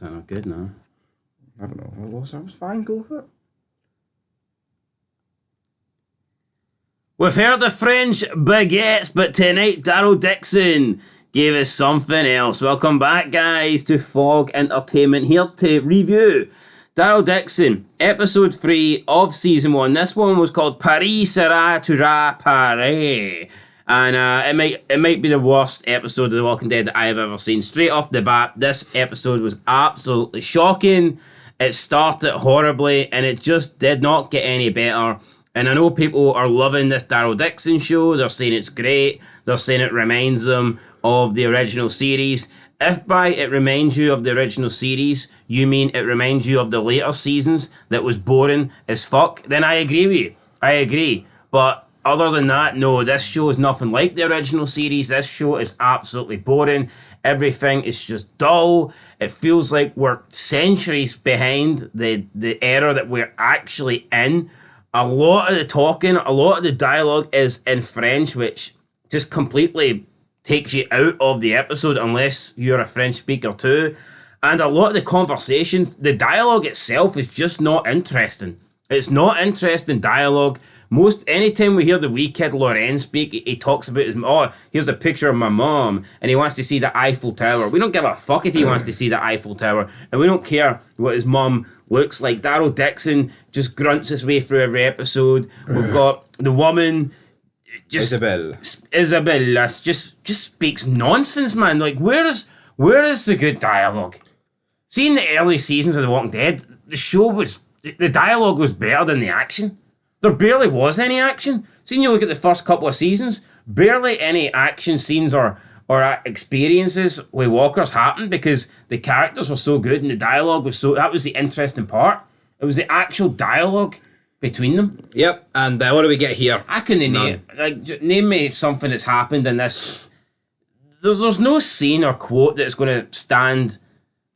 that not good, no? I don't know. That was fine. Go for it. We've heard the French baguettes, but tonight DARYL DIXON gave us something else. Welcome back, guys, to Fog Entertainment, here to review DARYL DIXON, episode 3 of season 1. This one was called Paris Sera, Toujours, Paris. And it might be the worst episode of The Walking Dead that I have ever seen. Straight off the bat, this episode was absolutely shocking. It started horribly, and it just did not get any better. And I know people are loving this DARYL DIXON show. They're saying it's great. They're saying it reminds them of the original series. If by it reminds you of the original series, you mean it reminds you of the later seasons that was boring as fuck, then I agree with you. I agree. But other than that, no, this show is nothing like the original series. This show is absolutely boring. Everything is just dull. It feels like we're centuries behind the era that we're actually in. A lot of the talking, a lot of the dialogue is in French, which just completely takes you out of the episode unless you're a French speaker too. And a lot of the conversations, the dialogue itself is just not interesting. It's not interesting dialogue. Anytime we hear the wee kid Laurent speak, he talks about here's a picture of my mom, and he wants to see the Eiffel Tower. We don't give a fuck if he wants to see the Eiffel Tower, and we don't care what his mom looks like. DARYL DIXON just grunts his way through every episode. We've got the woman, Isabelle, just speaks nonsense, man. Like, where is the good dialogue? See, in the early seasons of The Walking Dead, the dialogue was better than the action. There barely was any action. See, you look at the first couple of seasons, barely any action scenes or experiences with walkers happened because the characters were so good and the dialogue was that was the interesting part. It was the actual dialogue between them. Yep, and what do we get here? I couldn't name me something that's happened in this. There's no scene or quote that's going to stand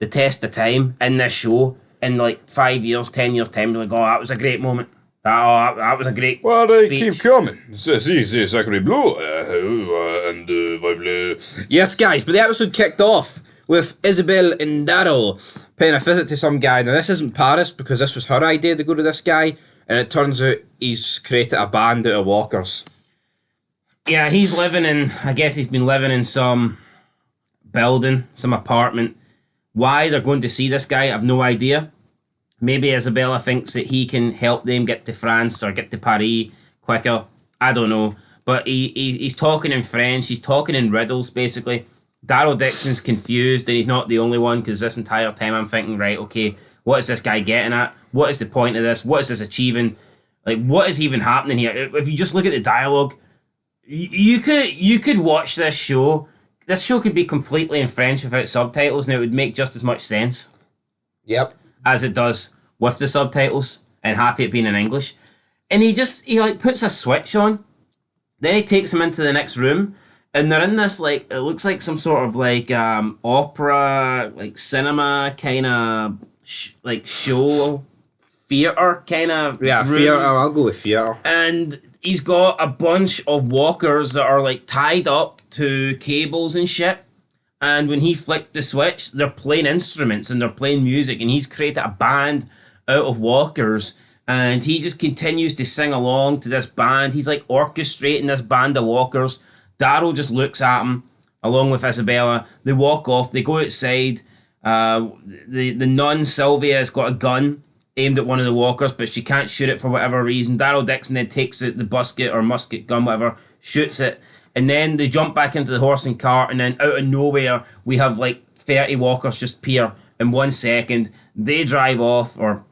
the test of time in this show in like 5 years, 10 years time. You're like, oh, that was a great moment. That was a great they speech. keep coming. C'est sacré bleu. And bleu. Yes, guys, but the episode kicked off with Isabelle and DARYL paying a visit to some guy. Now, this isn't Paris because this was her idea to go to this guy, and it turns out he's created a band out of walkers. Yeah, he's been living in some building, some apartment. Why they're going to see this guy, I have no idea. Maybe Isabella thinks that he can help them get to France or get to Paris quicker. I don't know. But he's talking in French. He's talking in riddles, basically. DARYL DIXON's confused, and he's not the only one, because this entire time I'm thinking, right, okay, what is this guy getting at? What is the point of this? What is this achieving? Like, what is even happening here? If you just look at the dialogue, you could watch this show. This show could be completely in French without subtitles, and it would make just as much sense. Yep. As it does with the subtitles, and happy it being in English. And he puts a switch on, then he takes them into the next room, and they're in this, like, it looks like some sort of, like, opera, like, cinema kind of, like, show, theatre kind of Yeah, room. theatre. I'll go with theatre. And he's got a bunch of walkers that are, like, tied up to cables and shit. And when he flicked the switch, they're playing instruments and they're playing music, and he's created a band out of walkers, and he just continues to sing along to this band. He's like orchestrating this band of walkers. DARYL just looks at him along with Isabella. They walk off, they go outside. The nun Sylvia has got a gun aimed at one of the walkers, but she can't shoot it for whatever reason. DARYL DIXON then takes the musket gun, whatever, shoots it. And then they jump back into the horse and cart, and then out of nowhere, we have like 30 walkers just appear in 1 second. They drive off, or,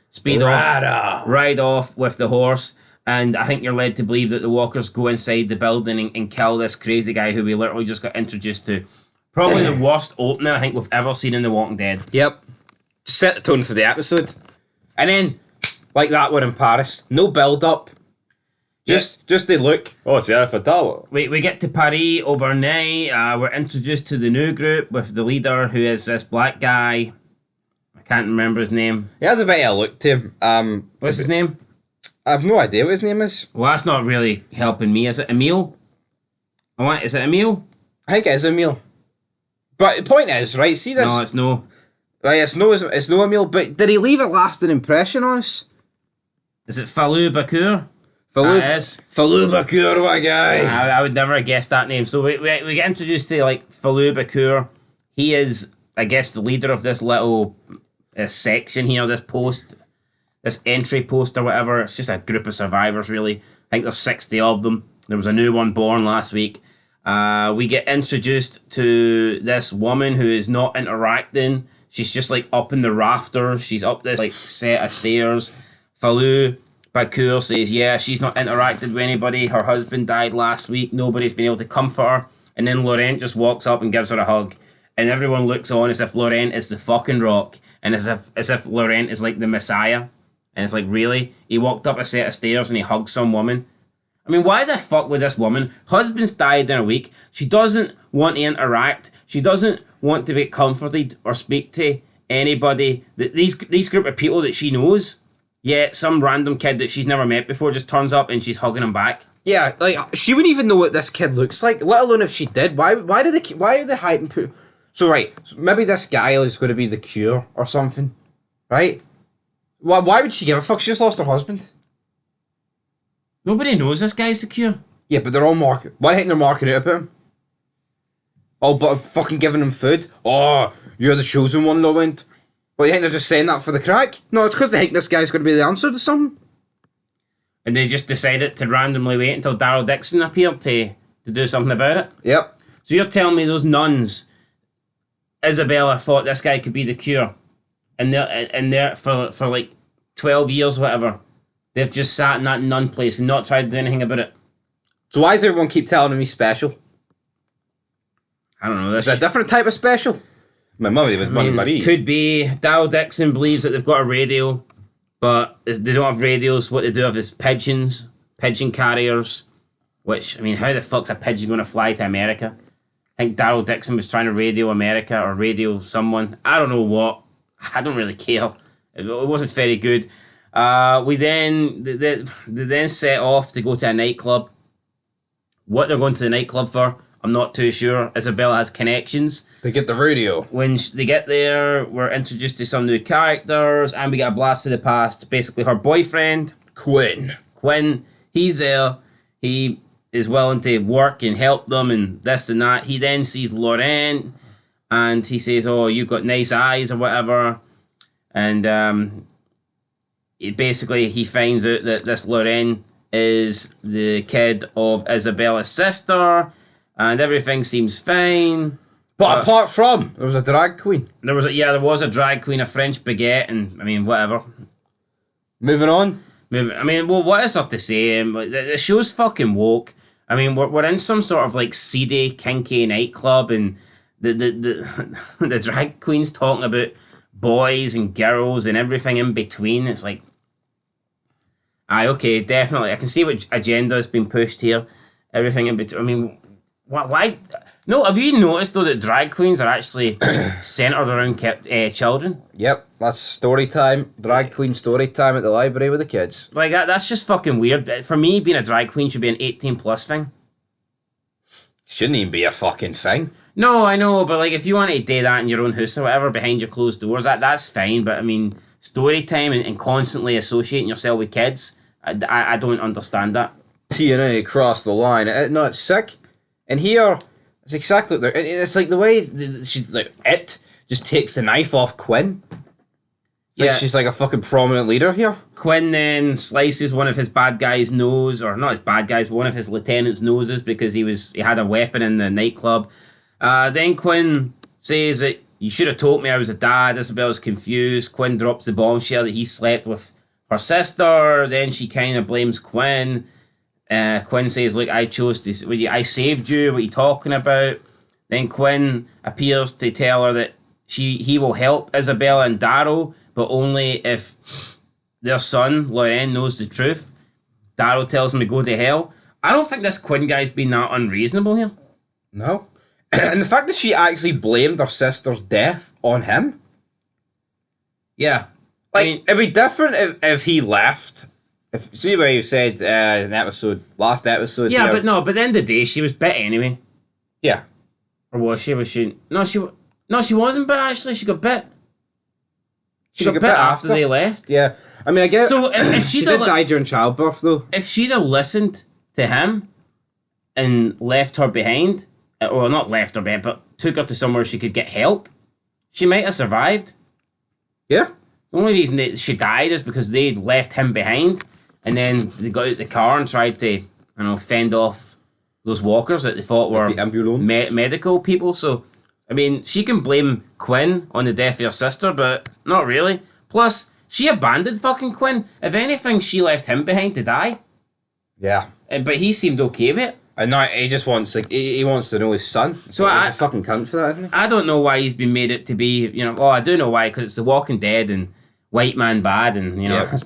speed off, ride off with the horse. And I think you're led to believe that the walkers go inside the building and kill this crazy guy who we literally just got introduced to. Probably the worst opening I think we've ever seen in The Walking Dead. Yep. Just set the tone for the episode. And then, like that one in Paris, no build-up. Just the look. Oh, c'est Eiffel Tower. We get to Paris overnight. We're introduced to the new group with the leader, who is this black guy. I can't remember his name. He has a bit of a look to him. What's his name? I have no idea what his name is. Well, that's not really helping me. Is it Emile? Is it Emile? I think it is Emile. But the point is, right, see this... No, it's no. Right, it's no Emil, but did he leave a lasting impression on us? Is it Falou Bakur? Falou Bakur, what a guy. I would never have guessed that name. So we get introduced to like Falou Bakur. He is, I guess, the leader of this little section here, this post, this entry post or whatever. It's just a group of survivors, really. I think there's 60 of them. There was a new one born last week. We get introduced to this woman who is not interacting. She's just like up in the rafters. She's up this like set of stairs. Falou Bakur says, yeah, she's not interacted with anybody. Her husband died last week. Nobody's been able to comfort her. And then Laurent just walks up and gives her a hug. And everyone looks on as if Laurent is the fucking Rock. And as if Laurent is like the Messiah. And it's like, really? He walked up a set of stairs and he hugged some woman? I mean, why the fuck would this woman? Husband's died in a week. She doesn't want to interact. She doesn't want to be comforted or speak to anybody. These group of people that she knows. Yet some random kid that she's never met before just turns up and she's hugging him back. Yeah, like she wouldn't even know what this kid looks like, let alone if she did. Why are they hyping? So maybe this guy is going to be the cure or something, right? Why would she give a fuck? She just lost her husband. Nobody knows this guy's the cure. Yeah, but they're all why do you think they're marking out about him? Oh, but fucking giving him food. Oh, you're the chosen one, Laurent. Well, you think they're just saying that for the crack? No, it's because they think this guy's going to be the answer to something. And they just decided to randomly wait until DARYL DIXON appeared to do something about it? Yep. So you're telling me those nuns, Isabella thought this guy could be the cure. And they're for like 12 years or whatever, they've just sat in that nun place and not tried to do anything about it. So why does everyone keep telling him he's special? I don't know. Is it a different type of special? My mother was Marie. Could be. DARYL DIXON believes that they've got a radio, but they don't have radios. What they do have is pigeon carriers, which, I mean, how the fuck's a pigeon going to fly to America? I think DARYL DIXON was trying to radio America or radio someone. I don't know what. I don't really care. It wasn't very good. They then set off to go to a nightclub. What they're going to the nightclub for, I'm not too sure. Isabelle has connections. They get the radio. When they get there, we're introduced to some new characters, and we get a blast for the past. Basically, her boyfriend, Quinn, he's there. He is willing to work and help them and this and that. He then sees Laurent, and he says, oh, you've got nice eyes or whatever. And he finds out that this Laurent is the kid of Isabella's sister, and everything seems fine. But apart from, there was a drag queen. There was a drag queen, a French baguette, and I mean, whatever. Moving on. I mean, well, what is there to say? The show's fucking woke. I mean, we're in some sort of like seedy, kinky nightclub, and the drag queen's talking about boys and girls and everything in between. It's like, aye, okay, definitely. I can see what agenda has been pushed here. Everything in between. I mean, why? No, have you noticed though that drag queens are actually centered around children? Yep, that's story time. Drag queen story time at the library with the kids. Like that's just fucking weird. For me, being a drag queen should be an 18+ thing. Shouldn't even be a fucking thing. No, I know, but like if you want to do that in your own house or whatever behind your closed doors, that's fine. But I mean, story time and constantly associating yourself with kids, I don't understand that. TNA crossed the line. No, it's sick. And here, it's exactly what it's like the way she's like it just takes the knife off Quinn. It's like she's like a fucking prominent leader here. Quinn then slices one of his bad guys' nose, or not his bad guys, but one of his lieutenant's noses because he had a weapon in the nightclub. Then Quinn says that you should have told me I was a dad. Isabelle's confused. Quinn drops the bombshell that he slept with her sister. Then she kind of blames Quinn. Quinn says, look, I saved you. What are you talking about? Then Quinn appears to tell her that he will help Isabella and DARYL, but only if their son, Laurent, knows the truth. DARYL tells him to go to hell. I don't think this Quinn guy's been that unreasonable here. No. And the fact that she actually blamed her sister's death on him. Yeah. Like, it'd be different if he left. See what you said in last episode. Yeah, but at the end of the day, she was bit anyway. Yeah. Or was she? No, she wasn't bit, actually. She got bit. She got bit after they left. Yeah. I mean, I guess... So if she did die during childbirth, though. If she'd have listened to him and left her behind, or not left her behind, but took her to somewhere she could get help, she might have survived. Yeah. The only reason that she died is because they'd left him behind, and then they got out the car and tried to, fend off those walkers that they thought were the ambulance. Medical people. So, I mean, she can blame Quinn on the death of her sister, but not really. Plus, she abandoned fucking Quinn. If anything, she left him behind to die. Yeah. But he seemed okay with it. And now he just wants, he wants to know his son. So he's a fucking cunt for that, isn't he? I don't know why he's been made it to be, I do know why, because it's The Walking Dead and white man bad, and, that's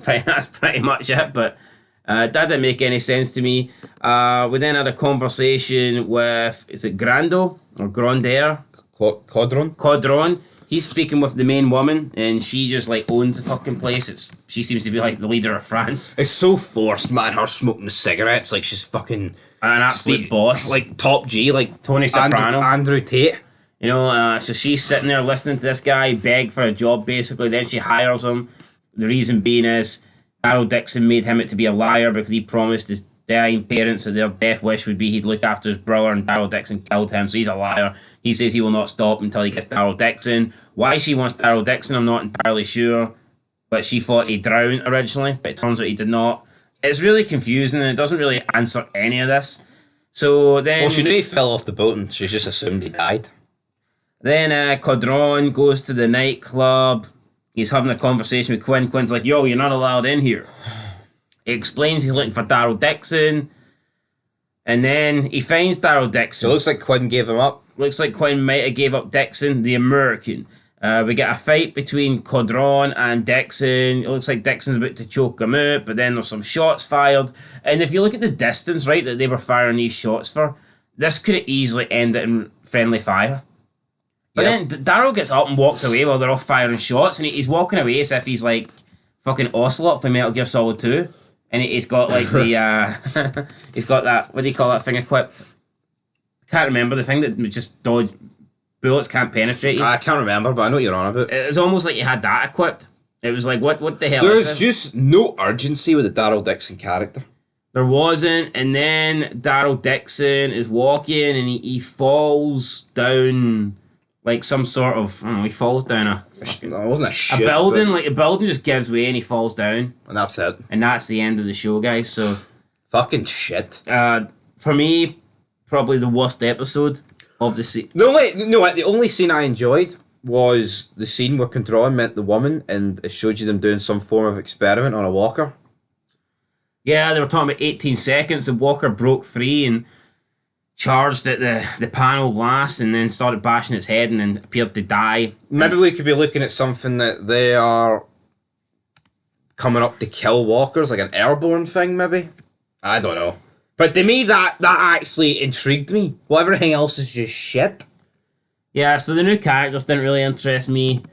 pretty much it, but that didn't make any sense to me. We then had a conversation with, is it Grando or Grandeur? Codron. Codron. He's speaking with the main woman, and she just owns the fucking place. She seems to be the leader of France. It's so forced, man. Her smoking cigarettes, she's fucking an absolute boss, top G, Tony Soprano, Andrew Tate. So she's sitting there listening to this guy beg for a job, basically. Then she hires him. The reason being is DARYL Dixon made him out to be a liar because he promised his dying parents that their death wish would be he'd look after his brother, and DARYL Dixon killed him, so he's a liar. He says he will not stop until he gets DARYL Dixon. Why she wants DARYL Dixon, I'm not entirely sure, but she thought he drowned originally, but it turns out he did not. It's really confusing, and it doesn't really answer any of this. So then... Well, she knew he fell off the boat, and she just assumed he died. Then Codron goes to the nightclub. He's having a conversation with Quinn. Quinn's like, yo, you're not allowed in here. He explains he's looking for DARYL Dixon. And then he finds DARYL Dixon. So it looks like Quinn gave him up. Looks like Quinn might have gave up Dixon, the American. We get a fight between Codron and Dixon. It looks like Dixon's about to choke him out, but then there's some shots fired. And if you look at the distance, right, that they were firing these shots for, this could have easily ended in friendly fire. But then DARYL gets up and walks away while they're all firing shots, and he's walking away as if he's like fucking Ocelot from Metal Gear Solid 2. And he's got the, he's got that, what do you call that thing equipped? I can't remember, the thing that just dodge, bullets can't penetrate you. I can't remember, but I know what you're on about. It was almost like you had that equipped. It was like, what the hell There's is this? just no urgency with the DARYL Dixon character. There wasn't, and then DARYL Dixon is walking and he falls down like some sort of, I don't know, he falls down It wasn't a shit. a building, like a building just gives way and he falls down. And that's it. And that's the end of the show, guys. So, Fucking shit. for me, probably the worst episode of the season. The only scene I enjoyed was the scene where Codron met the woman and it showed you them doing some form of experiment on a walker. Yeah, they were talking about 18 seconds. The walker broke free and charged at the panel glass and then started bashing its head and then appeared to die. Maybe we could be looking at something that they are coming up to kill walkers, like an airborne thing, maybe? I don't know. But to me, that actually intrigued me. Well, everything else is just shit. Yeah, so the new characters didn't really interest me.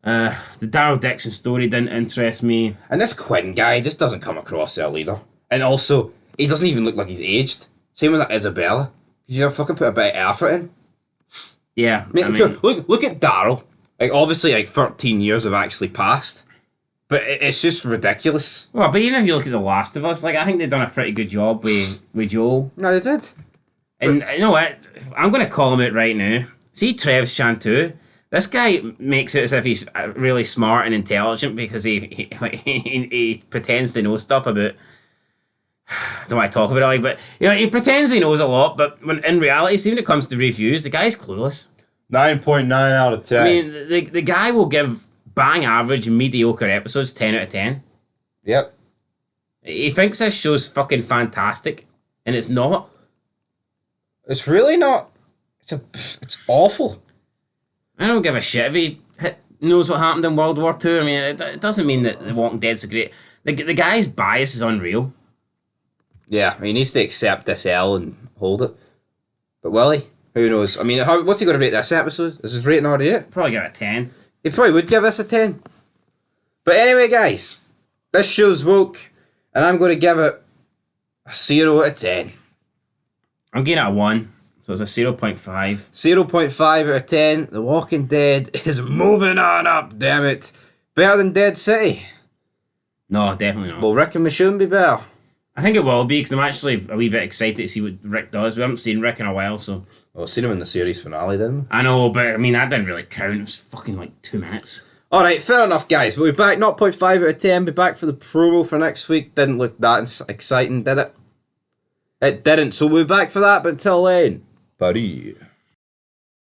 The DARYL Dixon story didn't interest me. And this Quinn guy just doesn't come across as a leader. And also, he doesn't even look like he's aged. Same with that Isabelle. Could you fucking put a bit of effort in? Yeah, I mean, look at DARYL. Obviously, 13 years have actually passed. But it's just ridiculous. Well, but even if you look at The Last of Us, I think they've done a pretty good job with Joel. No, they did. And you know what? I'm going to call him out right now. See Trev Chantu? This guy makes it as if he's really smart and intelligent because he pretends to know stuff about... I don't want to talk about it, but he pretends he knows a lot, but when in reality, see when it comes to reviews, the guy's clueless. 9.9 out of 10. I mean, the guy will give bang average mediocre episodes 10 out of 10. Yep. He thinks this show's fucking fantastic, and it's not. It's really not. It's awful. I don't give a shit if he knows what happened in World War II. I mean, it doesn't mean that The Walking Dead's a great... The guy's bias is unreal. Yeah, he needs to accept this L and hold it. But will he? Who knows? I mean, what's he going to rate this episode? Is his rating already it? Probably give it a 10. He probably would give us a 10. But anyway, guys, this show's woke, and I'm going to give it a 0 out of 10. I'm giving it a 1, so it's a 0.5. 0.5 out of 10. The Walking Dead is moving on up, damn it. Better than Dead City? No, definitely not. Will Rick and Michonne be better? I think it will be, because I'm actually a wee bit excited to see what Rick does. We haven't seen Rick in a while, so... Well, I've seen him in the series finale, didn't we? I know, but I mean, that didn't really count. It was fucking like 2 minutes. Alright, fair enough, guys. We'll be back, 0.5 out of 10. Be back for the promo for next week. Didn't look that exciting, did it? It didn't, so we'll be back for that, but until then, Paris.